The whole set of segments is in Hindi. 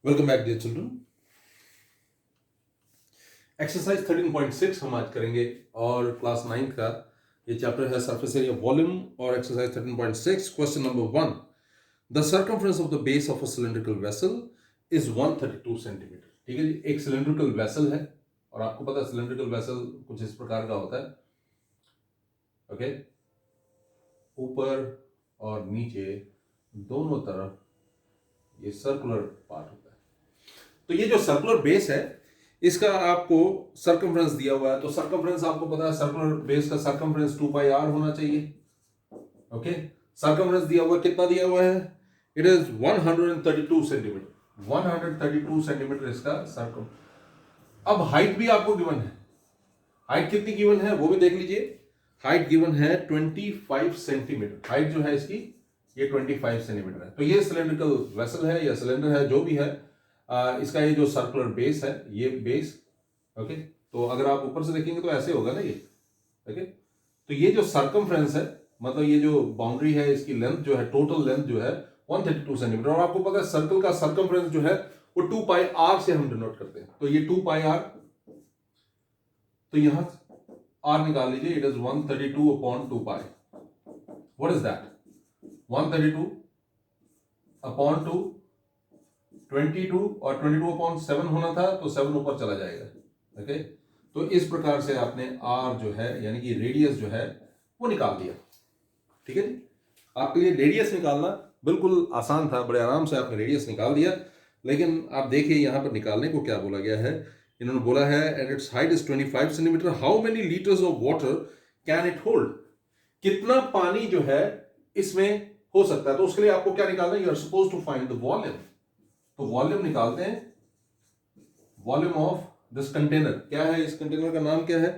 Welcome back dear children. Exercise 13.6 हम आज करेंगे और क्लास 9 का ये चैप्टर है सरफेस एरिया वॉल्यूम और exercise 13.6 question number 1। The circumference of the base of a cylindrical vessel is 132 centimetre. ठीक है जी, एक सिलिंड्रिकल वेसल है और आपको पता है सिलिंड्रिकल वेसल कुछ इस प्रकार का होता है। ओके, ऊपर और नीचे दोनों तरफ ये सर्कुलर पार्ट होता है। तो ये जो सर्कुलर बेस है इसका आपको सर्कमफ्रेंस दिया हुआ है, तो सर्कमफ्रेंस आपको पता है सर्कुलर बेस का सर्कमफ्रेंस 2 पाई आर होना चाहिए। ओके, सर्कमफ्रेंस दिया हुआ कितना दिया हुआ है? It is 132 centimetre. 132 सेंटीमीटर इसका सर्कम। अब हाइट भी आपको गिवन है। हाइट कितनी गिवन है वो भी देख लीजिए। हाइट गिवन है 25 सेंटीमीटर। हाइट जो है इसकी ये 25 सेंटीमीटर है। तो ये सिलेंड्रिकल वेसल है या सिलेंडर है जो भी है, इसका ये जो सर्कुलर बेस है ये बेस। ओके, तो अगर आप ऊपर से देखेंगे तो ऐसे होगा ना ये। ओके, तो ये जो सर्कमफ्रेंस है मतलब ये जो बाउंड्री है इसकी लेंथ जो है, टोटल लेंथ जो है 132 सेंटीमीटर। और आपको पता है सर्कल का सर्कमफ्रेंस जो है वो 2 पाई आर से हम डिनोट करते हैं। तो ये 2 पाई आर, तो यहां आर निकाल लीजिए। It is 132 upon 2 pi. What is that? 132 upon 2, 22 और 22 अपॉन 7 होना था तो 7 ऊपर चला जाएगा। ओके, तो इस प्रकार से आपने आर जो है यानी कि रेडियस जो है वो निकाल दिया। ठीक है जी, आपके लिए रेडियस निकालना बिल्कुल आसान था, बड़े आराम से आपने रेडियस निकाल दिया। लेकिन आप देखिए यहां पर निकालने को क्या बोला गया है। इन्होंने बोला है and it's height is 25 centimetre, how many litres of water can it hold? कितना पानी जो है इसमें हो सकता है। तो उसके लिए आपको क्या निकालना है? You are suppose to find the volume. तो वॉल्यूम निकालते हैं। वॉल्यूम ऑफ दिस कंटेनर क्या है? इस कंटेनर का नाम क्या है?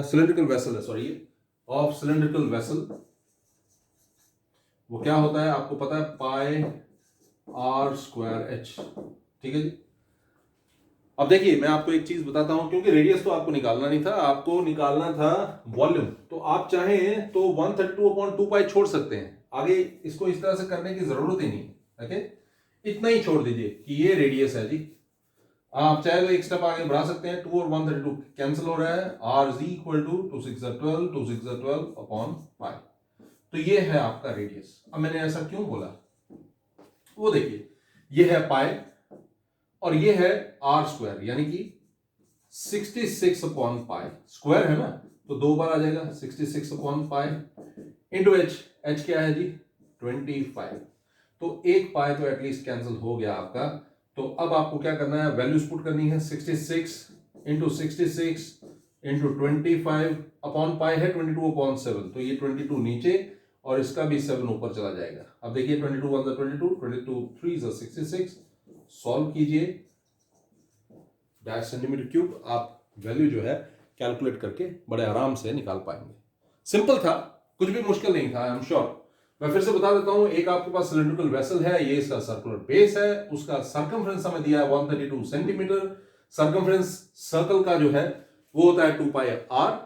सिलिंड्रिकल वेसल है, सॉरी, ऑफ सिलिंड्रिकल वेसल। वो क्या होता है आपको पता है? Pi are square h. ठीक है जी। अब देखिए मैं आपको एक चीज बताता हूं, क्योंकि रेडियस तो आपको निकालना नहीं था, आपको निकालना था वॉल्यूम। तो आप चाहें तो 132 अपॉन 2 पाई छोड़ सकते हैं, आगे इसको इस तरह से करने की जरूरत ही नहीं। ओके, इतना ही छोड़ दीजिए कि ये रेडियस है जी। आप चाहे तो एक स्टेप आगे बढ़ा सकते हैं। 2 और 132 कैंसिल हो रहा है। R is equal to 2 6 12, 2 6 12 upon pi. तो ये है आपका रेडियस। अब मैंने ऐसा क्यों बोला वो देखिए, ये है पाई और ये है आर स्क्वायर यानी कि 66 अपॉन पाई। स्क्वायर है ना तो 2 बार आ जाएगा 66 upon pi into H. H क्या है जी? 25। तो एक पाई तो एटलीस्ट कैंसिल हो गया आपका। तो अब आपको क्या करना है? वैल्यूज पुट करनी है। 66 इंटू 66 इंटू 25 अपॉन पाई है 22 अपॉन 7। तो ये 22 नीचे और इसका भी 7 ऊपर चला जाएगा। अब देखिए 22 1 22, 22 3 66। सॉल्व कीजिए डैश सेंटीमीटर क्यूब। आप वैल्यू जो है कैलकुलेट करके बड़े आराम से निकाल पाएंगे। सिंपल था, कुछ भी मुश्किल नहीं था, आई एम श्योर। मैं फिर से बता देता हूं, एक आपके पास सिलिंड्रिकल वेसल है, ये इसका सर्कुलर बेस है, उसका सर्कमफ्रेंस हमें दिया है 132 सेंटीमीटर। सर्कमफ्रेंस सर्कल का जो है वो होता है 2 पाई आर।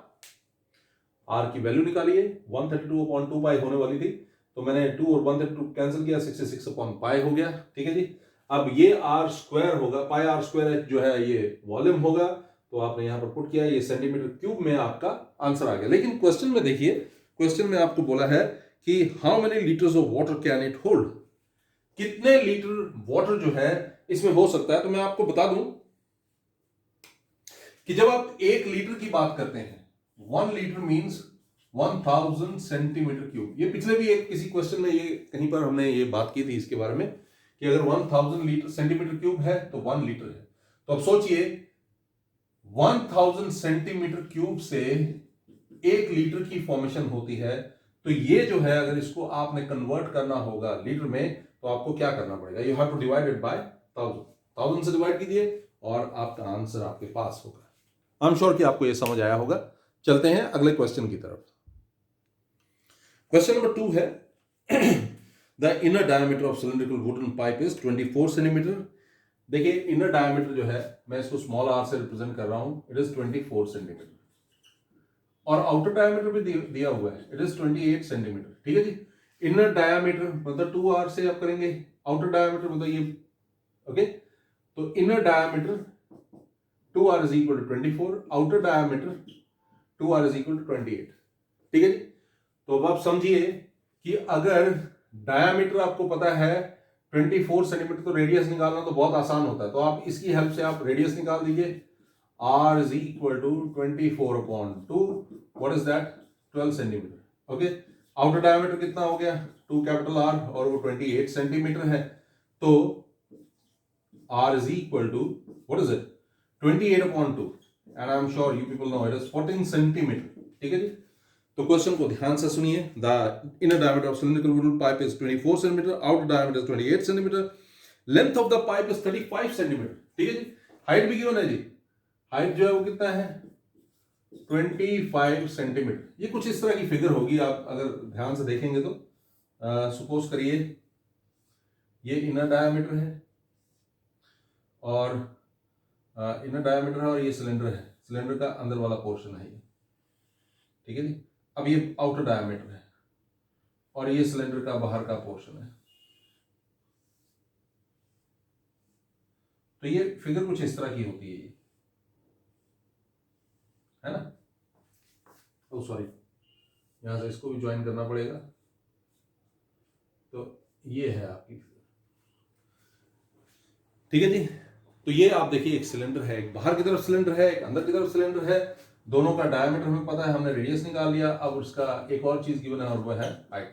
आर की वैल्यू निकालिए। 132 अपॉन 2 पाई होने वाली थी तो मैंने 2 और 132 कैंसिल किया, 66 अपॉन पाई हो गया। ठीक है जी। अब ये आर स्क्वायर होगा, पाई आर स्क्वायर जो है ये वॉल्यूम होगा। तो आपने यहां पर पुट किया, ये सेंटीमीटर क्यूब में आपका आंसर आ गया। लेकिन क्वेश्चन में देखिए, क्वेश्चन में आपको बोला है कि how many litres of water can it hold? कितने लीटर वाटर जो है इसमें हो सकता है। तो मैं आपको बता दूं कि जब आप 1 लीटर की बात करते हैं, 1 लीटर मींस 1000 सेंटीमीटर क्यूब। ये पिछले भी एक किसी क्वेश्चन में ये कहीं पर हमने ये बात की थी इसके बारे में कि अगर 1000 लीटर सेंटीमीटर क्यूब है तो 1 लीटर है। तो अब सोचिए 1000 सेंटीमीटर क्यूब से 1 लीटर की फॉर्मेशन होती है। तो ये जो है अगर इसको आपने कन्वर्ट करना होगा लीटर में तो आपको क्या करना पड़ेगा? You have to divide it by 1000 से डिवाइड कीजिए और आपका आंसर आपके पास होगा। आई एम श्योर कि आपको यह समझ आया होगा। चलते हैं अगले क्वेश्चन की तरफ। क्वेश्चन नंबर 2 है the inner diameter of cylindrical wooden pipe is 24 centimetre. देखिए इनर डायमीटर जो है मैं इसको स्मॉल आर से रिप्रेजेंट कर रहा हूं, इट इज 24 सेंटीमीटर और आउटर डायमीटर भी दिया हुआ है, इट इज 28 सेंटीमीटर। ठीक है जी। इनर डायमीटर मतलब 2 आर से आप करेंगे, आउटर डायमीटर मतलब ये ओके, तो inner diameter 2r is equal to 24, outer diameter 2r is equal to 28। ठीक है जी। तो अब आप समझिए कि अगर डायमीटर आपको पता है 24 सेंटीमीटर, तो रेडियस निकालना तो बहुत आसान होता है। तो आप इसकी हेल्प से आप रेडियस निकाल दीजिए। r is equal to 24/2, what is that, 12 centimetre. Okay, outer diameter कितना हो गया, 2 कैपिटल R, और वो 28 सेंटीमीटर है। तो r is equal to, what is it, 28/2, and I'm sure you people know it is 14 centimetre. ठीक है जी। तो क्वेश्चन को ध्यान से सुनिए। The inner diameter of cylindrical wooden pipe is 24 centimetre, outer diameter is 28 centimetre, length of the pipe is 35 centimetre. ठीक है जी। हाइट भी गिवन है जी, हाइट जो है वो कितना है, 25 सेंटीमीटर। ये कुछ इस तरह की फिगर होगी, आप अगर ध्यान से देखेंगे तो सपोज करिए ये इनर डायमीटर है और इनर डायमीटर है और ये सिलेंडर है, सिलेंडर का अंदर वाला पोर्शन है ये। ठीक है जी। अब ये आउटर डायमीटर है और ये सिलेंडर का बाहर का पोर्शन है। तो ये फिगर कुछ इस तरह की होती है ये, है ना। ओ सॉरी, यहां से इसको भी ज्वाइन करना पड़ेगा। तो ये है आपकी फिगर। ठीक है जी। तो ये आप देखिए, एक सिलेंडर है, एक बाहर की तरफ सिलेंडर है, एक अंदर की तरफ सिलेंडर है। दोनों का डायमीटर हमें पता है, हमने रेडियस निकाल लिया। अब उसका एक और चीज गिवन है और वो है हाइट,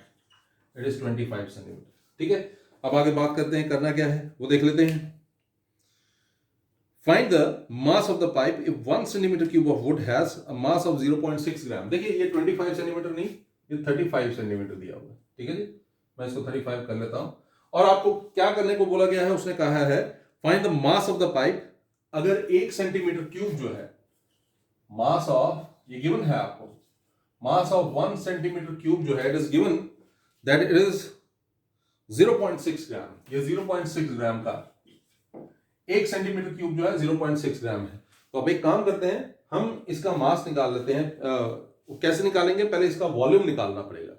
इट इज 25 सेंटीमीटर। ठीक है, अब आगे बात करते हैं, करना क्या है वो देख लेते हैं। Find the mass of the pipe if 1 centimetre cube of would has a mass of 0.6 ग्राम। देखिए ये 25 सेंटीमीटर नहीं, ये 35 सेंटीमीटर दिया हुआ है। ठीक है जी, मैं इसको 35 कर लेता हूं। और आपको क्या करने को बोला गया है, उसने कहा है find the mass of the pipe. अगर 1 सेंटीमीटर क्यूब जो है, मास ऑफ, ये गिवन है आपको, मास ऑफ 1 सेंटीमीटर क्यूब जो है, it is given that it is 0.6 ग्राम। ये 0.6 ग्राम का 1 सेंटीमीटर क्यूब जो है 0.6 ग्राम है। तो अब एक काम करते हैं, हम इसका मास निकाल लेते हैं। कैसे निकालेंगे, पहले इसका वॉल्यूम निकालना पड़ेगा।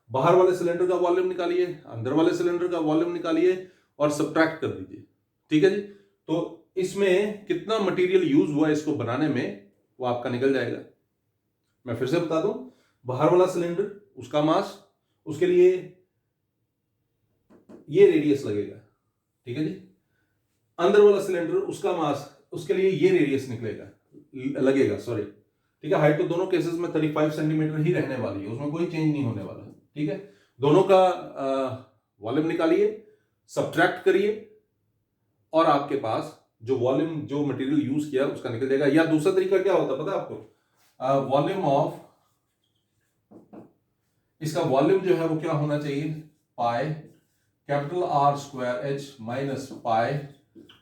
बाहर वाले सिलेंडर का वॉल्यूम निकालिए, अंदर वाले सिलेंडर का वॉल्यूम निकालिए और सब्ट्रैक्ट कर दीजिए। ठीक है जी। तो इसमें कितना मटेरियल यूज हुआ इसको बनाने में, वो आपका निकल जाएगा। मैं फिर से बता दूं, बाहर वाला सिलेंडर, उसका मास, उसके लिए ये रेडियस लगेगा। ठीक है जी। अंदर वाला सिलेंडर, उसका मास, उसके लिए ये रेडियस लगेगा, सॉरी। ठीक है, हाइट तो दोनों केसेस में 35 सेंटीमीटर ही रहने वाली है, उसमें कोई चेंज नहीं होने वाला। ठीक है, दोनों का वॉल्यूम निकालिए, सब्ट्रैक्ट करिए और आपके पास जो वॉल्यूम, जो मटेरियल यूज किया उसका निकल जाएगा। या दूसरा तरीका क्या होता है पता है आपको, वॉल्यूम ऑफ, इसका वॉल्यूम जो है वो क्या होना चाहिए, pi capital R square H minus pi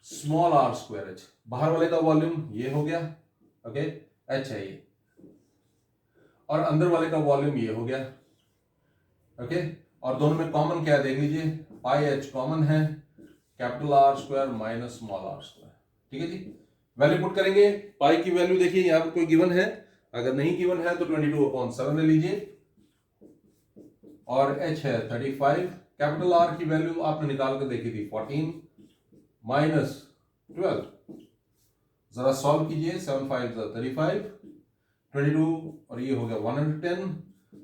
small r square H। बाहर वाले का वॉल्यूम ये हो गया, ओके, H है ये, और अंदर वाले का वॉल्यूम ये हो गया, ओके। और दोनों में कॉमन क्या है देख लीजिए, पाई H कॉमन है, capital R square minus small r square. ठीक है जी। वैल्यू पुट करेंगे, पाई की वैल्यू देखिए यहां पर कोई गिवन है, अगर नहीं गिवन है तो 22/7 ले लीजिए, और H है 35, कैपिटल R की वैल्यू आपने निकाल कर देखी थी 14 माइनस 12, जरा सॉल्व कीजिए, 7 5 35, 22 और ये हो गया 110।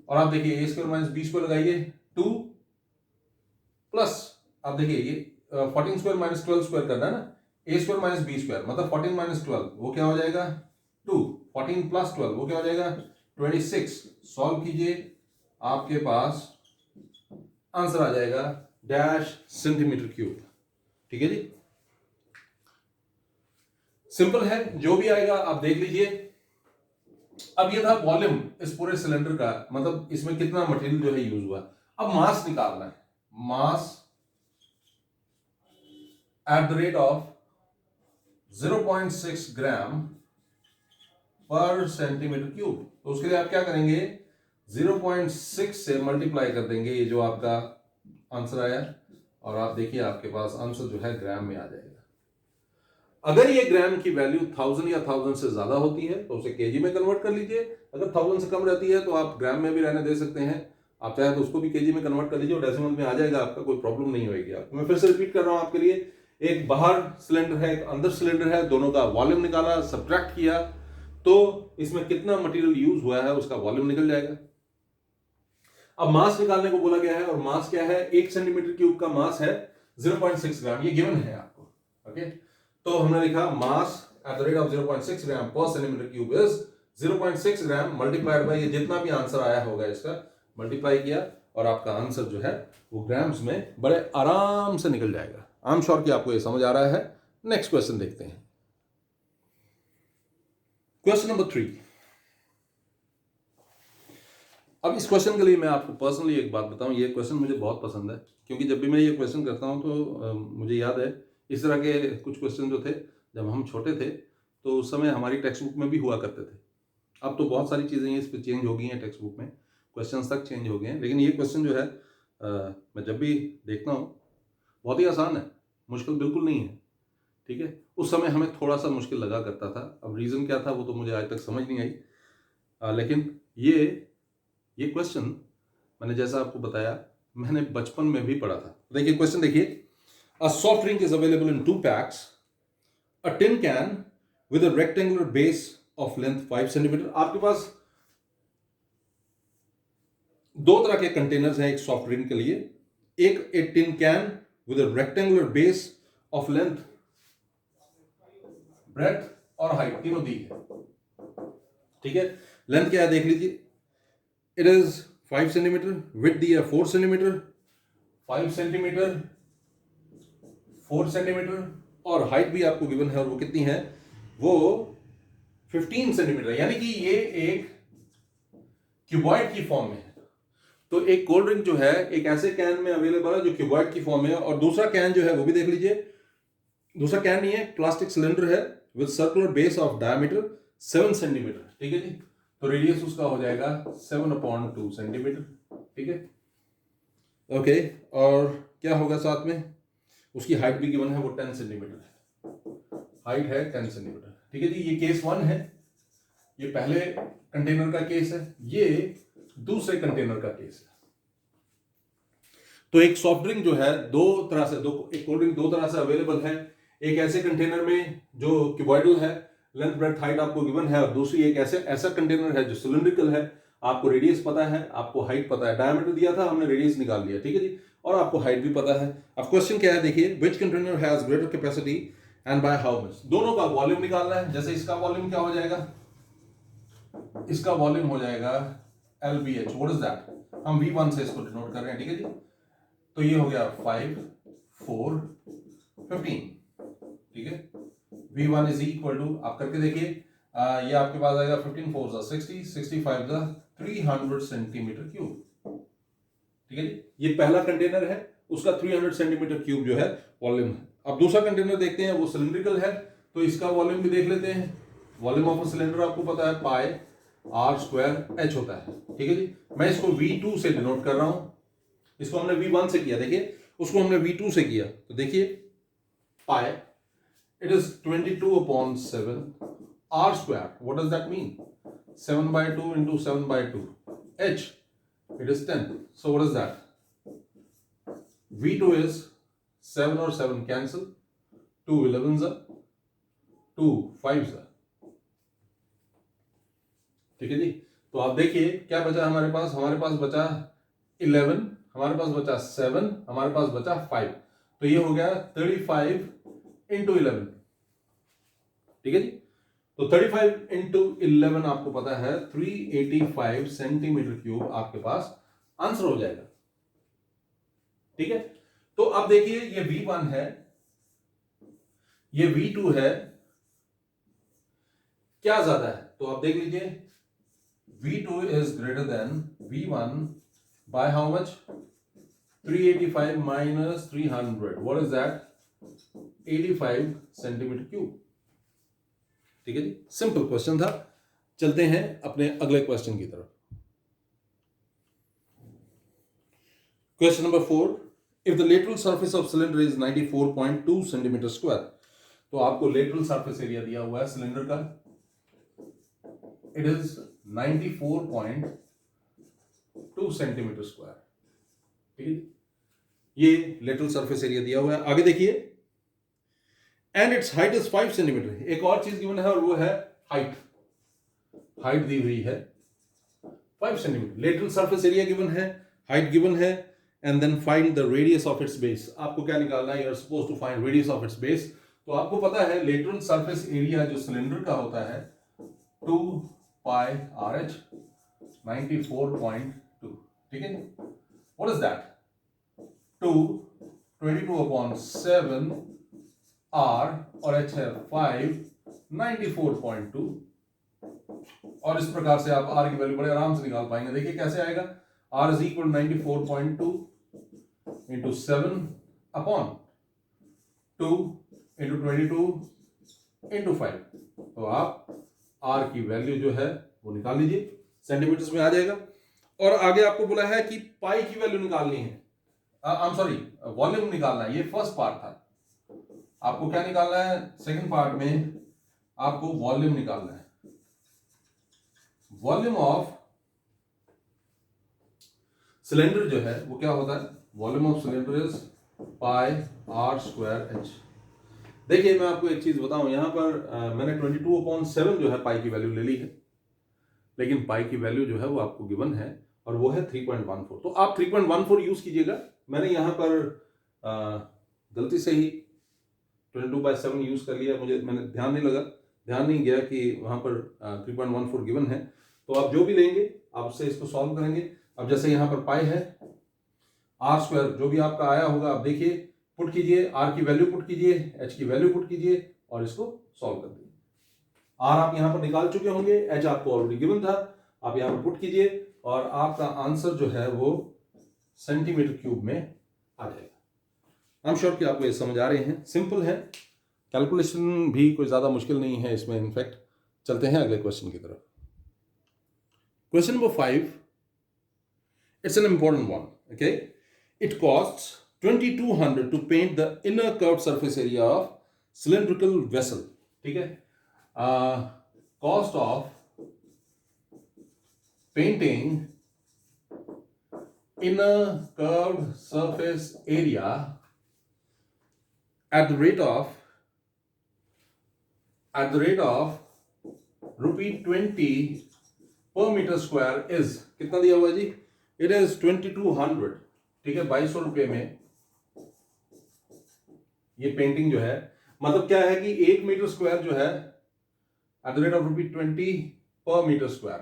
और आप देखिए a square minus b square लगाइए 2 प्लस, आप देखिए ये 14 स्क्वायर माइनस 12 स्क्वायर करना है ना, a square minus b square मतलब 14 माइनस 12 वो क्या हो जाएगा 2, 14 प्लस 12 वो क्या हो जाएगा 26। सॉल्व कीजिए, आपके पास आंसर आ जाएगा डैश सेंटीमीटर क्यूब। ठीक है जी, सिंपल है, जो भी आएगा आप देख लीजिए। अब ये था वॉल्यूम इस पूरे सिलेंडर का, मतलब इसमें कितना मटेरियल जो है यूज हुआ। अब मास निकालना है, mass at the rate of 0.6 ग्राम पर सेंटीमीटर क्यूब। तो उसके लिए आप क्या करेंगे, 0.6 से मल्टीप्लाई कर देंगे, ये जो आपका आंसर आया, और आप देखिए आपके पास आंसर जो है ग्राम में आ जाएगा। अगर ये ग्राम की वैल्यू 1000 या 1000 से ज्यादा होती है तो उसे केजी में कन्वर्ट कर लीजिए, अगर 1000 से कम रहती है तो आप ग्राम में भी रहने दे सकते हैं, आप चाहे तो उसको भी केजी में कन्वर्ट कर लीजिए और डेसिमल में आ जाएगा आपका, कोई प्रॉब्लम नहीं होगी आपको। मैं फिर से रिपीट कर रहा हूं आपके लिए, एक बाहर सिलेंडर है, एक अंदर सिलेंडर है, दोनों का वॉल्यूम निकाला, सब्ट्रैक्ट किया, तो इसमें कितना मटेरियल यूज हुआ है उसका वॉल्यूम निकल जाएगा। अब मास निकालने को बोला गया है, और मास क्या है, 1 सेंटीमीटर क्यूब का मास है 0.6 ग्राम, ये गिवन है आपको। ओके, तो हमने लिखा mass at the rate of 0.6 ग्राम पर centimetre cube is 0.6 gram multiplied by ये जितना भी आंसर आया होगा इसका मल्टीप्लाई किया, और आपका आंसर जो है वो ग्राम्स में बड़े आराम से निकल जाएगा। आई एम श्योर कि आपको ये समझ आ रहा है। नेक्स्ट क्वेश्चन देखते हैं। Question number 3। अब इस क्वेश्चन के लिए मैं आपको पर्सनली एक बात बताऊं, ये क्वेश्चन मुझे बहुत पसंद है, क्योंकि जब भी मैं ये क्वेश्चन करता हूं तो मुझे याद है इस तरह के कुछ क्वेश्चन जो थे जब हम छोटे थे तो उस समय हमारी टेक्स्ट बुक में भी हुआ करते थे। अब तो बहुत सारी चीज़ें इस पर चेंज हो गई हैं, टेक्स्ट बुक में क्वेश्चंस तक चेंज हो गए हैं, लेकिन ये क्वेश्चन जो है मैं जब भी देखता हूँ बहुत ही आसान है, मुश्किल बिल्कुल नहीं है। ठीक है, उस समय हमें थोड़ा सा मुश्किल लगा करता था, अब रीज़न क्या था वो तो मुझे आज तक समझ नहीं आई, लेकिन ये क्वेश्चन मैंने जैसा आपको बताया मैंने बचपन में भी पढ़ा था। देखिए क्वेश्चन देखिए, a soft drink is available in 2 PACS, a tin can with a rectangular base of length 5 centimetre. आपके पास 2 तरह के कंटेनर्स हैं एक सॉफ्ट ड्रिंक के लिए, एक tin can with a rectangular base of length, breadth और हाइट तीनों दी है। ठीक है, लेंथ क्या है देख लीजिए, इट इज 5 सेंटीमीटर, विड्थ दी है 4 सेंटीमीटर, 5 सेंटीमीटर, 4 सेंटीमीटर, और हाइट भी आपको गिवन है, और वो कितनी है, वो 15 सेंटीमीटर, यानी कि ये एक क्यूबॉइड की फॉर्म में है। तो एक कोल्ड ड्रिंक जो है एक ऐसे कैन में अवेलेबल है जो क्यूबॉइड की फॉर्म में है, और दूसरा कैन जो है वो भी देख लीजिए, दूसरा कैन नहीं है, प्लास्टिक सिलेंडर है with circular base of diameter 7 centimetre. ठीक है जी, तो रेडियस उसका हो जाएगा 7/2 सेंटीमीटर। ठीक है, ओके, और क्या होगा साथ में, उसकी हाइट भी गिवन है, वो 10 सेंटीमीटर है, हाइट है 10 सेंटीमीटर। ठीक है जी, ये केस 1 है, ये पहले कंटेनर का केस है, ये दूसरे कंटेनर का केस है। तो एक सॉफ्ट ड्रिंक जो है एक कोल्ड ड्रिंक 2 तरह से अवेलेबल है, एक ऐसे कंटेनर में जो क्यूबॉइडल है, लेंथ ब्रेड्थ हाइट आपको गिवन है, और दूसरी एक ऐसा कंटेनर है जो सिलिंड्रिकल है, आपको रेडियस पता है, आपको हाइट पता है, डायमीटर दिया था हमने रेडियस निकाल लिया। ठीक है जी, और आपको हाइट भी पता है। अब क्वेश्चन क्या है देखिए, which container has greater capacity and by how much. दोनों का वॉल्यूम निकालना है। जैसे इसका वॉल्यूम क्या हो जाएगा, इसका वॉल्यूम हो जाएगा LBH, व्हाट इज दैट, हम V1 से इसको डिनोट कर रहे हैं। ठीक है जी, तो ये हो गया 5, 4, 15। ठीक है, V1 इज इक्वल टू, आप करके देखिए, ये आपके पास आएगा 15 4 60, 65 300 सेंटीमीटर क्यूब। ठीक है जी, ये पहला कंटेनर है, उसका 300 सेंटीमीटर क्यूब जो है वॉल्यूम है। अब दूसरा कंटेनर देखते हैं, वो सिलिंड्रिकल है, तो इसका वॉल्यूम भी देख लेते हैं। वॉल्यूम ऑफ अ सिलेंडर आपको पता है पाई R²H होता है। ठीक है जी, मैं इसको V2 से डिनोट कर रहा हूं, इसको हमने V1 से किया, देखिए उसको हमने V2 से किया, तो देखिए पाई it is 22/7 R², what does that mean, 7/2 into 7/2, H, it is 10, so what is that, V2 is 7 और 7 cancel, 2 11s are 2 5s are। ठीक है जी, तो आप देखिए क्या बचा हमारे पास बचा 11, हमारे पास बचा 7, हमारे पास बचा 5, तो ये हो गया 35 into 11। ठीक है जी, तो 35 into 11 आपको पता है 385 सेंटीमीटर क्यूब आपके पास आंसर हो जाएगा। ठीक है, तो अब देखिए ये V1 है, ये V2 है, क्या ज्यादा है, तो आप देख लीजिए V2 is greater than V1 by how much, 385 minus 300, what is that, 85 centimetre cube. ठीक है जी, सिंपल क्वेश्चन था। चलते हैं अपने अगले क्वेश्चन की तरफ। Question number 4, if the lateral surface of cylinder is 94.2 centimetre square, तो आपको लेटरल सरफेस एरिया दिया हुआ है सिलेंडर का, इट इज 94.2 सेंटीमीटर स्क्वायर। ठीक है, ये लेटरल सरफेस एरिया दिया हुआ है। आगे देखिए, and it's height is 5 centimetre. एक और चीज गिवन है और वो है हाइट। हाइट दी हुई है 5 centimetre. Lateral surface area given है, हाइट गिवन है, and then find the radius of its base. आपको क्या निकालना है? You are suppose to find radius of its base. तो आपको पता है लेटरल सरफेस एरिया जो सिलेंडर का होता है 2 पाई आर एच 94.2, ठीक है। What is that? 2 22/7 आर और एच है 5 94.2। और इस प्रकार से आप आर की वैल्यू बड़े आराम से निकाल पाएंगे। देखिए कैसे आएगा। R is equal 94.2 into 7 upon 2 into 22 into 5। तो आप आर की वैल्यू जो है वो निकाल लीजिए, सेंटीमीटर्स में आ जाएगा। और आगे आपको बोला है कि पाई की वैल्यू निकालनी है, आई एम सॉरी वॉल्यूम निकालना है। ये फर्स्ट पार्ट था। आपको क्या निकालना है? सेकंड पार्ट में आपको वॉल्यूम निकालना है। वॉल्यूम ऑफ सिलेंडर जो है वो क्या होता है? Volume of cylinder is pi are square H. देखिए मैं आपको एक चीज बताऊं, यहां पर मैंने 22/7 जो है पाई की वैल्यू ले ली है, लेकिन पाई की वैल्यू जो है वो आपको गिवन है और वो है 3.14। तो आप 3.14 यूज कीजिएगा। मैंने यहां पर गलती से ही 22/7 यूज कर लिया, मैंने ध्यान नहीं गया कि वहां पर 3.14 गिवन है। तो आप जो भी लेंगे आप उससे इसको सॉल्व करेंगे। अब जैसे यहां पर पाई है, आर स्क्वायर जो भी आपका आया होगा आप देखिए, पुट कीजिए, आर की वैल्यू पुट कीजिए, एच की वैल्यू पुट कीजिए और इसको सॉल्व कर दीजिए। आर आप यहां पर निकाल चुके होंगे, एच आपको ऑलरेडी गिवन था, आप यहां पर पुट कीजिए और आपका आंसर जो है वो सेंटीमीटर क्यूब में आ जाएगा। आई एम श्योर कि आपको ये समझ आ रहे हैं, सिंपल है, कैलकुलेशन भी कोई ज्यादा मुश्किल नहीं है इसमें। इनफैक्ट चलते हैं अगले क्वेश्चन की तरफ। Question number 5, it's an important one, okay? It costs 2200 to paint the inner curved surface area of cylindrical vessel, ठीक है। Cost of painting inner curved surface area at the rate of ₹20 per meter square is कितना दिया हुआ है जी? इट इज 2200, ठीक है। 2200 रुपए में ये पेंटिंग जो है, मतलब क्या है कि 1 मीटर स्क्वायर जो है एट द रेट ऑफ ₹20 पर मीटर स्क्वायर।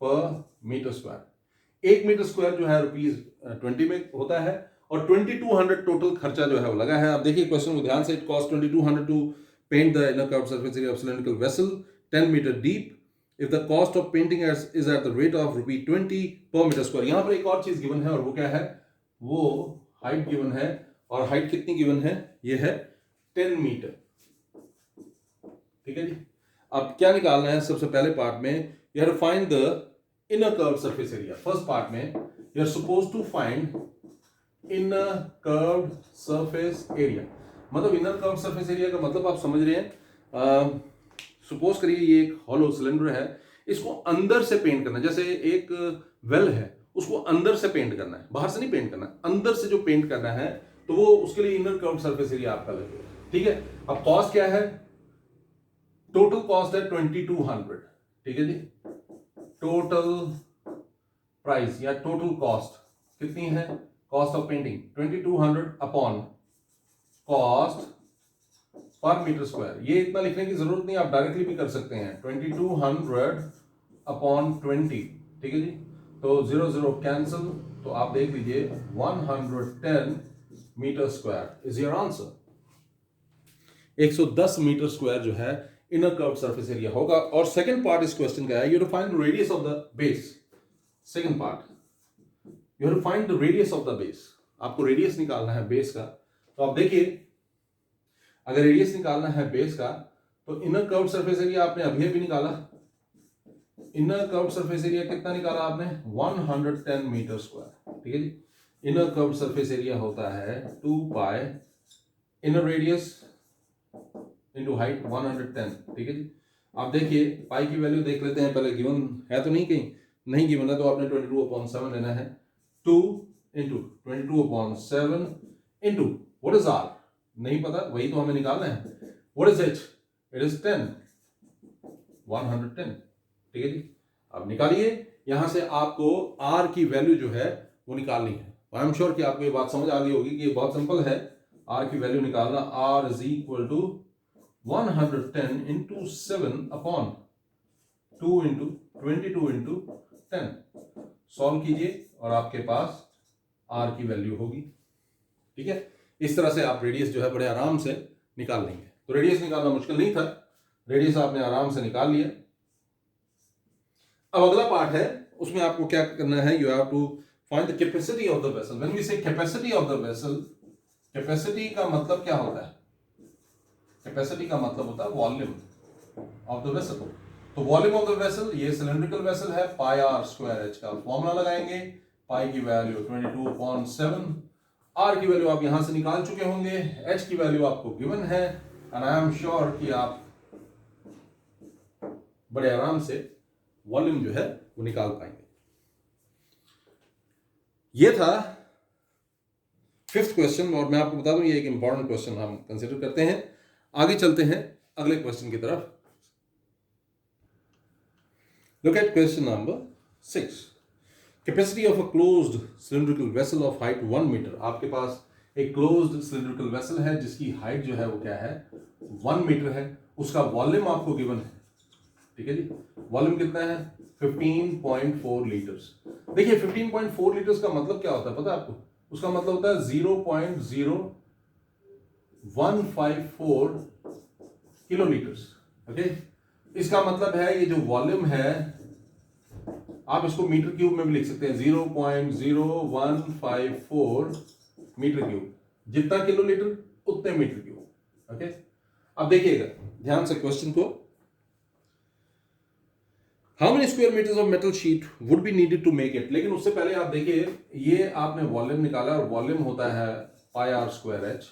1 मीटर स्क्वायर जो है ₹20 में होता है और 2200 टोटल खर्चा जो है वो लगा है। आप देखिए क्वेश्चन को ध्यान से। It cost 2200 to paint the inner curved surface area of cylindrical vessel 10 metre deep if the cost of painting is at the rate of ₹20 per meter square। यहां पर एक और चीज गिवन है और वो क्या है? वो हाइट गिवन है। और हाइट कितनी गिवन है? ये है 10 मीटर, ठीक है जी। अब क्या निकालना है? सबसे पहले पार्ट में you have to find the inner curved surface area. First part में you are suppose to find inner curved surface area. मतलब इनर कर्व्ड सरफेस एरिया का मतलब आप समझ रहे हैं। सपोज करिए ये एक हॉलो सिलेंडर है, इसको अंदर से पेंट करना है। जैसे एक वेल है, उसको अंदर से पेंट करना है, बाहर से नहीं पेंट करना, अंदर से जो पेंट करना है, तो वो उसके लिए इनर कर्व्ड सरफेस एरिया आपका लगेगा, ठीक है। अब कॉस्ट क्या है? टोटल कॉस्ट है 2200, ठीक है जी। टोटल प्राइस या टोटल कॉस्ट कितनी है? Cost of painting 2200 upon cost per metre square. ये इतना लिखने की जरूरत नहीं, आप डायरेक्टली भी कर सकते हैं। 2200 अपॉन 20, ठीक है जी। तो 0 0 कैंसिल, तो आप देख लीजिए 110 metre square is your answer. 110 metre square जो है इनर कर्व्ड सरफेस एरिया होगा। और सेकंड पार्ट इस क्वेश्चन का है you have to find the radius of the base. Second part you have to find the radius of the base. आपको रेडियस निकालना है बेस का। तो आप देखिए, अगर रेडियस निकालना है बेस का तो इनर कर्व्ड सरफेस एरिया आपने अभी भी निकाला। इनर कर्व्ड सरफेस एरिया कितना निकाला आपने? 110 मीटर स्क्वायर, ठीक है जी। इनर कर्व्ड सरफेस एरिया होता है 2 पाई इनर रेडियस इनटू हाइट 110, ठीक है जी। आप देखिए पाई की वैल्यू देख लेते हैं पहले। गिवन है तो नहीं? कहीं नहीं गिवन है तो आपने 22/7 लेना है। 2 into 22/7 into what is R? नहीं पता, वही तो हमें निकालना है। What is h? It is 10, 110। ठीक है जी, अब निकालिए। यहां से आपको r की वैल्यू जो है वो निकालनी है। आई एम श्योर कि आपको ये बात समझ आ गई होगी कि ये बहुत सिंपल है। r की वैल्यू निकालना, r is equal to 110 into 7 upon 2 into 22 into 10। Solve कीजिए और आपके पास r की वैल्यू होगी। ठीक है, इस तरह से आप रेडियस जो है बड़े आराम से निकाल लेंगे। तो रेडियस निकालना मुश्किल नहीं था, रेडियस आपने आराम से निकाल लिया। अब अगला पार्ट है, उसमें आपको क्या करना है, you have to find the capacity of the vessel. When we say capacity of the vessel, capacity का मतलब क्या होता है? कैपेसिटी का मतलब होता है वॉल्यूम ऑफ द वेसल। तो वॉल्यूम ऑफ द वेसल, ये सिलेंड्रिकल वेसल है, पाई आर स्क्वायर एच का फॉर्मूला लगाएंगे। पाई की वैल्यू 22/7, आर की वैल्यू आप यहां से निकाल चुके होंगे, एच की वैल्यू आपको गिवन है, एंड आई एम श्योर कि आप बड़े आराम से वॉल्यूम जो है वो निकाल पाएंगे। ये था 5th क्वेश्चन, और मैं आपको बता दूं ये एक इंपॉर्टेंट क्वेश्चन हम कंसीडर करते हैं। आगे चलते हैं अगले क्वेश्चन की तरफ। Look at question number 6। Capacity of a closed cylindrical vessel of height 1 metre. आपके पास एक क्लोज्ड सिलिंड्रिकल वेसल है जिसकी हाइट जो है वो क्या है, 1 मीटर है। उसका वॉल्यूम आपको गिवन है। ठीक है जी, वॉल्यूम कितना है, 15.4 लीटर्स। देखिए 15.4 लीटर्स का मतलब क्या होता है पता है आपको? उसका मतलब होता है 0.0154 किलोलीटर्स। ओके, इसका मतलब है ये जो वॉल्यूम है, आप इसको मीटर क्यूब में भी लिख सकते हैं, 0.0154 मीटर क्यूब। जितना किलोलीटर उतने मीटर क्यूब। ओके, अब देखिएगा ध्यान से क्वेश्चन को। How many square metres of metal sheet would be needed to make it. लेकिन उससे पहले आप देखिए, ये आपने वॉल्यूम निकाला और वॉल्यूम होता है pi are square h,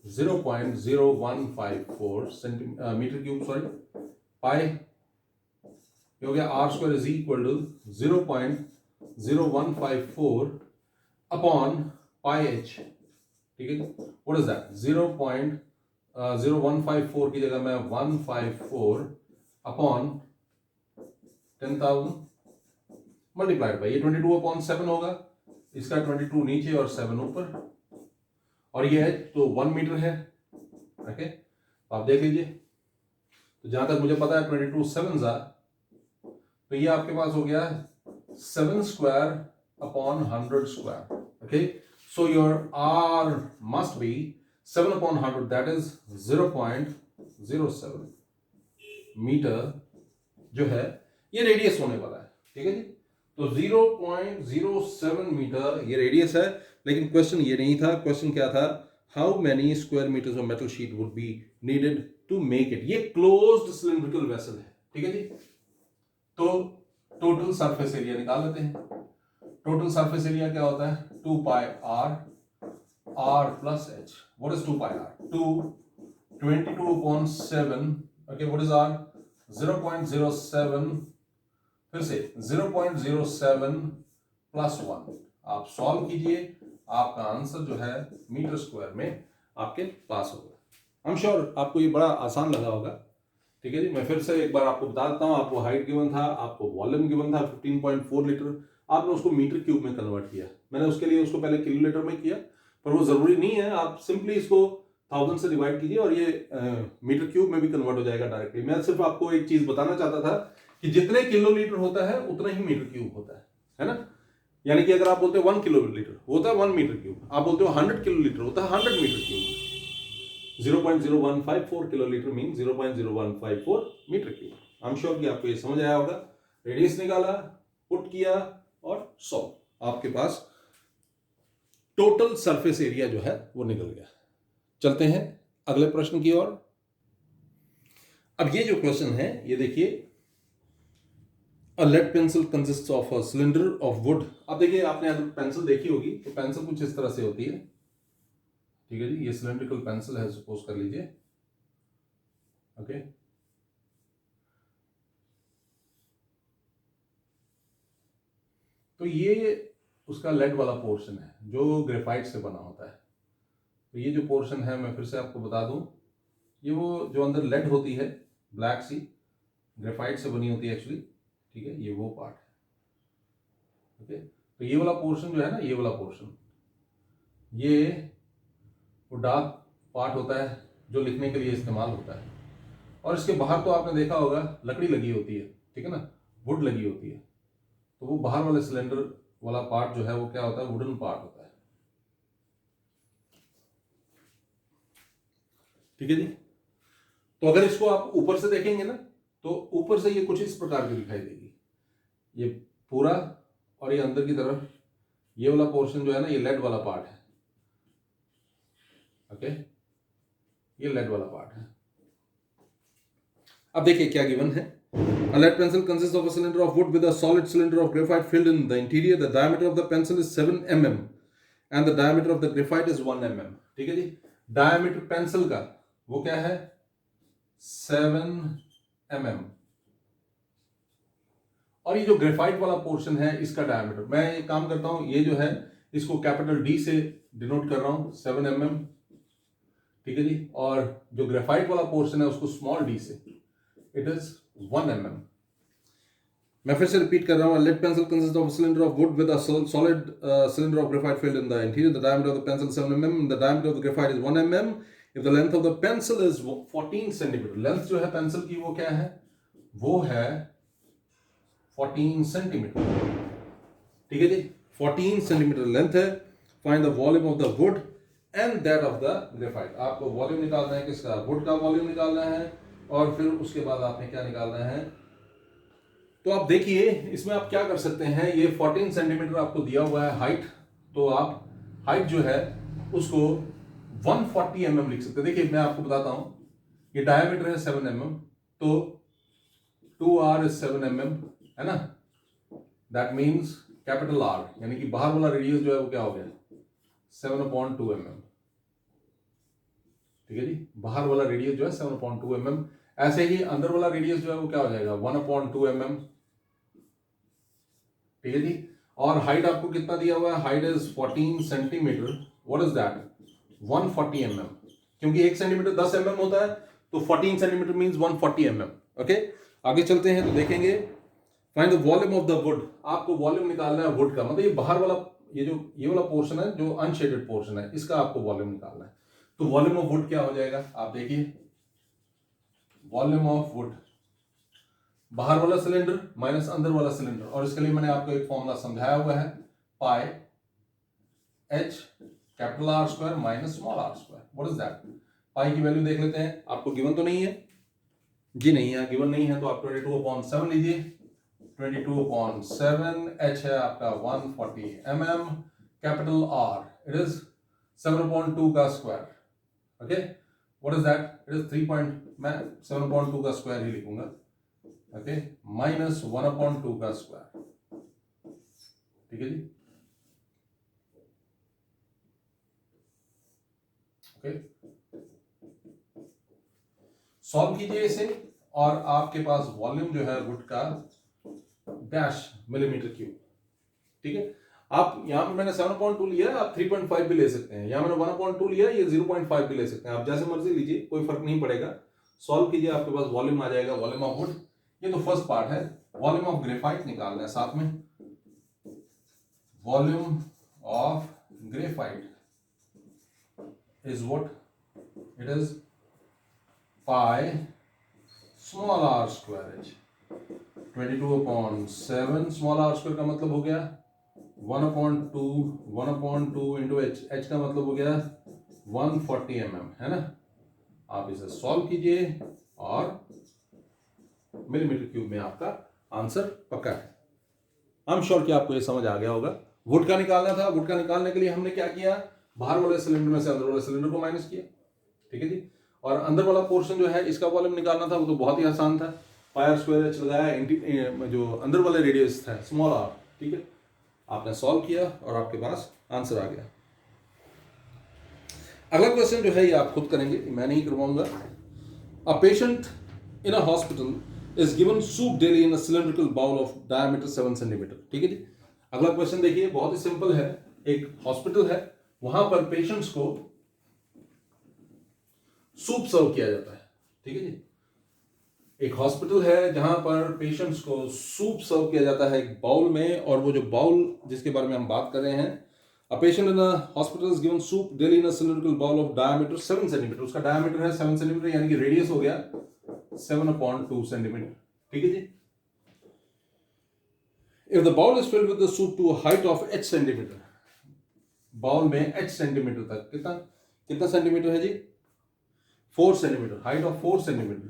0.0154 metre cube, sorry pi हो गया, r square is equal to 0.0154 upon pi h. ठीक है, व्हाट इज दैट, 0.0154 की जगह मैं 154 अपॉन 10,000 मल्टीप्लाइड बाई, ये 22/7 होगा, इसका 22 नीचे और 7 ऊपर, और ये है तो 1 मीटर है। ओके, तो आप देख लीजिए, तो जहां तक मुझे पता है 22 7 तो ये आपके पास हो गया 7 square upon 100 square. Okay, so your R must be 7 upon 100, that is 0.07 metre जो है ये रेडियस होने वाला है। ठीक है जी, तो 0.07 मीटर ये रेडियस है। लेकिन क्वेश्चन ये नहीं था, क्वेश्चन क्या था, how many square metres of metal sheet would be needed to make it. ये क्लोज्ड सिलिंड्रिकल वेसल है। ठीक है जी, तो टोटल सरफेस एरिया निकाल लेते हैं। टोटल सरफेस एरिया क्या होता है, 2 pi r, r plus h. What is 2 pi r, 2 22/7। Okay, what is r, 0.07, फिर से 0.07 प्लस 1। आप सॉल्व कीजिए, आपका आंसर जो है मीटर स्क्वायर में आपके पास होगा। आई एम श्योर आपको ये बड़ा आसान लगा होगा। ठीक है जी, मैं फिर से एक बार आपको बता देता हूँ, आपको हाइट गिवन था, आपको वॉल्यूम गिवन था 15.4 लीटर, आपने उसको मीटर क्यूब में कन्वर्ट किया। मैंने उसके लिए उसको पहले किलोलीटर में किया, पर वो जरूरी नहीं है, आप सिंपली इसको 1000 से डिवाइड कीजिए और ये मीटर क्यूब में भी कन्वर्ट हो जाएगा डायरेक्टली। मैं सिर्फ आपको एक चीज बताना चाहता था कि जितने किलोलीटर होता है उतना ही मीटर क्यूब होता है ना। यानी कि अगर आप बोलते हो 1 किलोलीटर होता है 1 मीटर क्यूब, आप बोलते हो 100 किलोलीटर होता है 100 metre cube. 0.0154 kilolitre mean 0.0154 metre cube. I am sure कि आपको ये समझ आया होगा। रेडियस निकाला, पुट किया और सॉल्व, आपके पास टोटल सरफेस एरिया जो है वो निकल गया। चलते हैं अगले प्रश्न की ओर। अब ये जो क्वेश्चन है ये देखिए, a lead pencil consists of a cylinder of wood. अब देखिए, आपने अगर पेंसिल देखी होगी तो पेंसिल कुछ इस तरह से होती है। ठीक है जी, ये सिलेंड्रिकल पेंसिल है, सपोज कर लीजिए। ओके, तो ये उसका लेड वाला पोर्शन है जो ग्रेफाइट से बना होता है। तो ये जो पोर्शन है मैं फिर से आपको बता दूं, ये वो जो अंदर लेड होती है ब्लैक सी, ग्रेफाइट से बनी होती है एक्चुअली, ठीक है, ये वो पार्ट है। ओके, तो ये वाला पोर्शन जो है ना, ये वाला पोर्शन, ये वो डार्क पार्ट होता है जो लिखने के लिए इस्तेमाल होता है। और इसके बाहर तो आपने देखा होगा लकड़ी लगी होती है, ठीक है ना, वुड लगी होती है। तो वो बाहर वाले सिलेंडर वाला पार्ट जो है वो क्या होता है, वुडन पार्ट होता है। ठीक है जी। तो अगर इसको आप ऊपर से देखेंगे ना, तो ऊपर से ये कुछ इस प्रकार की दिखाई देगी, ये पूरा, और ये अंदर की तरफ ये वाला पोर्शन जो है ना, ये लेड वाला पार्ट है। ओके, ये लेड वाला पार्ट है। अब देखिए क्या गिवन है। A lead pencil consists of a cylinder of wood with a solid cylinder of graphite filled in the interior. The diameter of the pencil is 7 mm and the diameter of the graphite is 1 mm. ठीक है जी। डायमीटर पेंसिल का वो क्या है, 7 mm, और ये जो ग्रेफाइट वाला पोर्शन है इसका डायमीटर, मैं ये काम करता हूं, ये जो है इसको कैपिटल डी से डिनोट कर रहा हूं, 7 mm, ठीक है जी। और जो ग्रेफाइट वाला पोर्शन है उसको स्मॉल डी से, इट इज 1 mm. मैं फिर से रिपीट कर रहा हूँ। Lead pencil consist of cylinder of wood with a solid cylinder of graphite filled in the interior. The diameter of the pencil 7 mm, the diameter of the graphite is 1 mm. If the length of the pencil is 14 centimetre, length जो है पेंसिल की वो क्या है, वो है 14 सेंटीमीटर, ठीक है जी। 14 सेंटीमीटर लेंथ है। Find the volume of the wood and that of the graphite. आपको वॉल्यूम निकालना है किसका, वुड का वॉल्यूम निकालना है, और फिर उसके बाद आपने क्या निकालना है। तो आप देखिए इसमें आप क्या कर सकते हैं, ये 14 सेंटीमीटर आपको दिया हुआ है हाइट, तो आप हाइट जो है उसको 140 mm लिख सकते हैं। देखिए मैं आपको बताता हूं, ये डायमीटर है 7 mm, तो 2r is 7 mm, है ना। दैट मीन्स कैपिटल R, यानी कि बाहर वाला रेडियस जो है वो क्या हो गया, 7/2 mm, ठीक है जी। बाहर वाला रेडियस जो है 7/2 mm। ऐसे ही अंदर वाला रेडियस जो है वो क्या हो जाएगा, 1/2 mm, ठीक है जी। और हाइट आपको कितना दिया हुआ है, height is 14 centimetre, what is that, 140 mm, क्योंकि 1 सेंटीमीटर 10 mm होता है, तो 14 सेंटीमीटर मींस 140 mm। ओके, आगे चलते हैं तो देखेंगे। Find the volume of the wood, आपको वॉल्यूम निकालना है वुड का, मतलब ये बाहर वाला ये वाला पोर्शन है जो अनशेडेड पोर्शन है, इसका आपको वॉल्यूम निकालना है। तो वॉल्यूम ऑफ वुड क्या हो जाएगा, आप देखिए, वॉल्यूम ऑफ वुड, बाहर वाला सिलेंडर माइनस अंदर वाला सिलेंडर, और इसके लिए मैंने आपको एक फॉर्मूला समझाया हुआ है, pi h capital r square minus small are square. What is that, pi की वैल्यू देख लेते हैं। आपको गिवन तो नहीं है जी, नहीं है, गिवन नहीं है, तो आप 22/7 लीजिए। 22/7, एच है आपका 140 mm, capital R it is 7/2 का square. Okay, what is that, it is 3. मैं 7/2 का स्क्वायर ही लिखूंगा, ओके, माइनस 1/2 का स्क्वायर, ठीक है जी। ओके, सॉल्व कीजिए इसे, और आपके पास वॉल्यूम जो है वुड का डैश मिलीमीटर क्यूब, ठीक है। आप यहां पर मैंने 7/2 लिया, आप 3.5 भी ले सकते हैं, यहां मैंने 1/2 लिया, ये 0.5 भी ले सकते हैं, आप जैसे मर्जी लीजिए, कोई फर्क नहीं पड़ेगा। सॉल्व कीजिए, आपके पास वॉल्यूम आ जाएगा, वॉल्यूम ऑफ वुड। ये तो फर्स्ट पार्ट है। वॉल्यूम ऑफ ग्रेफाइट निकालना है साथ में। Volume of graphite is what, it is pi small are square H. 22/7 small are square का मतलब हो गया 1/2 इंटू एच, एच का मतलब हो गया 140 mm, है ना। आप इसे सॉल्व कीजिए और मिलीमीटर क्यूब में आपका आंसर पक्का है। आई एम श्योर कि आपको ये समझ आ गया होगा। वुड का निकालना था, वुड का निकालने के लिए हमने क्या किया, बाहर वाले सिलेंडर में से अंदर वाले सिलेंडर को माइनस किया, ठीक है जी। और अंदर वाला पोर्शन जो है इसका वॉल्यूम निकालना था, वो तो बहुत ही आसान था, पाई स्क्वायर एच लगाया, जो अंदर वाले रेडियस था स्मॉल आर, ठीक है। आपने सॉल्व किया और आपके पास आंसर आ गया। अगला क्वेश्चन जो है ये आप खुद करेंगे, मैं नहीं करवाऊंगा। अ patient in a hospital is given soup daily in a cylindrical bowl of diameter 7 cm, ठीक है जी। अगला क्वेश्चन देखिए, बहुत ही सिंपल है। एक हॉस्पिटल है, वहां पर पेशेंट्स को सूप सर्व किया जाता है। ठीक है जी, एक हॉस्पिटल है जहां पर पेशेंट्स को सूप सर्व किया जाता है एक बाउल में, और वो जो बाउल जिसके बारे में हम बात कर रहे हैं, a patient in a hospital is given soup daily in a cylindrical bowl of diameter 7 centimetre, उसका डायमीटर है 7 सेंटीमीटर, यानी कि रेडियस हो गया 7/2 सेंटीमीटर। ठीक है जी, if the bowl is filled with the soup to a height of h centimetre, bowl में h सेंटीमीटर तक, कितना कितना सेंटीमीटर है जी, 4 सेंटीमीटर, हाइट ऑफ 4 सेंटीमीटर,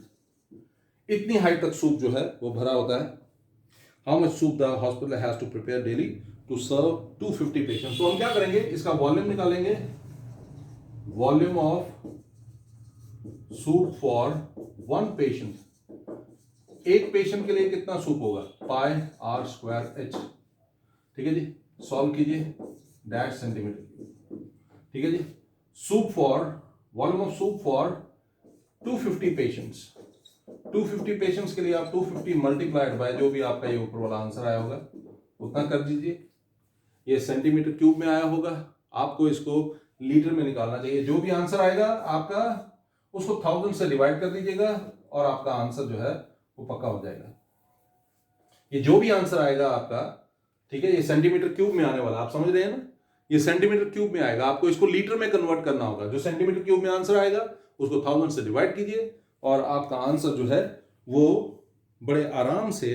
इतनी हाइट तक सूप जो है वो भरा होता है। How much soup the hospital has to prepare daily to serve 250 patients. तो हम क्या करेंगे, इसका वॉल्यूम निकालेंगे, volume of soup for 1 patient, एक पेशेंट के लिए कितना सूप होगा, पाई आर स्क्वायर एच। ठीक है जी, सॉल्व कीजिए, डैश सेंटीमीटर। ठीक है जी, soup for, volume of soup for 250 patients, 250 patients के लिए आप 250 मल्टीप्लाइड बाय जो भी आपका ये ऊपर वाला आंसर आया होगा उतना कर दीजिए। ये सेंटीमीटर क्यूब में आया होगा, आपको इसको लीटर में निकालना चाहिए। जो भी आंसर आएगा आपका उसको 1000 से डिवाइड कर दीजिएगा और आपका आंसर जो है वो पक्का हो जाएगा। ये जो भी आंसर आएगा आपका, ठीक है, ये सेंटीमीटर क्यूब में आने वाला, आप समझ रहे हैं ना, ये सेंटीमीटर क्यूब में आएगा, आपको इसको लीटर में कन्वर्ट करना होगा। जो सेंटीमीटर क्यूब में आंसर आएगा उसको 1000 से डिवाइड कीजिए और आपका आंसर जो है वो बड़े आराम से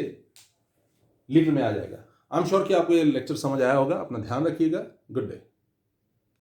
लीटर में आ जाएगा। आई एम श्योर कि आपको ये लेक्चर समझ आया होगा। अपना ध्यान रखिएगा। Good day.